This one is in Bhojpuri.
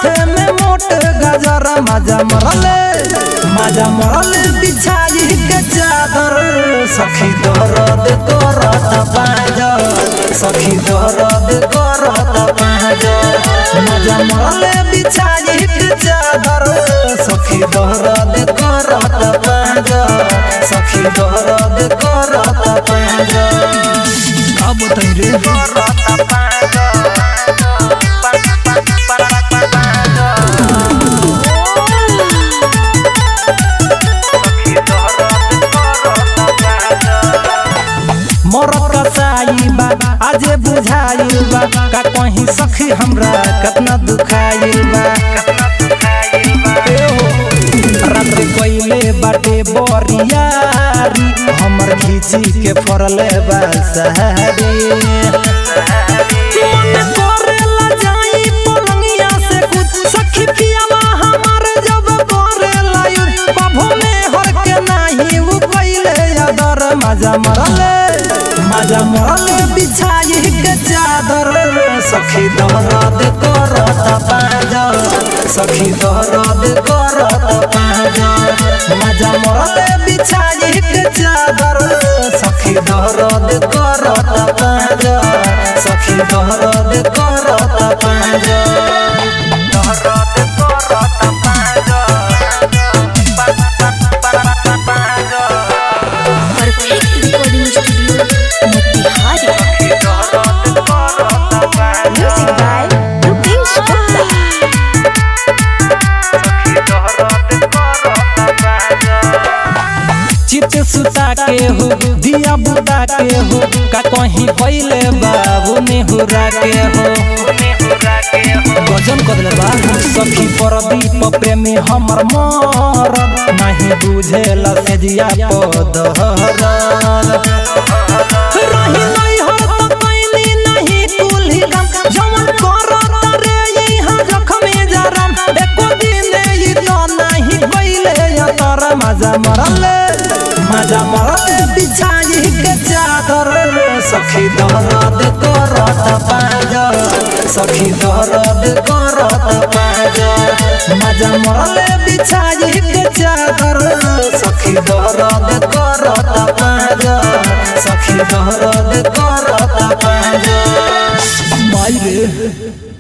माथे में मोट गजर मजा मरले बिछाई के चादर सखी दर्द करत पाजर सखी दर्द करत पाजर मजा मरले बिछाई के चादर सखी दर्द करत पाजर सखी दर्द करत पाजर का बताई रे मरद कसाई बा आज बुझाइल बा का कहीं सखी हमरा कितना दुखाइल बा रात कोइले बाटे बोरियारी हमर खींची के फरले बा सहरी मन करेला जाई पलंगिया से कुछ सखी पियावा हमर जब करेला कभो में हर के नाही उ कइले अदर मजा मरले बिछाई के चादर सखी दर्द करत पाजर सखी दर्द करत पाजर मजा मरले बिछाई के चादर सखी दर्द करत पाजर सखी दर्द करत पाजर चित सुता के हो दिया बुता के हो का कहीं पहले बाबू नेहुरा के हो गजन कदले बा सखी परदीप प्रेमी हमर मर नहीं बुझेला सेजिया पदहर रही नहीं हो तो कैनी नहीं कुली गम जवन करत रे यहां जखमे जरम एको दिन ई तो नहीं कइले तर मजा मरले बिछाई के चादर सखी दर्द करत पाजर सखी दर्द करत पाजर मजा मरले बिछाई के चादर सखी दर्द करत पाजर सखी दर्द करत पाजर माई रे।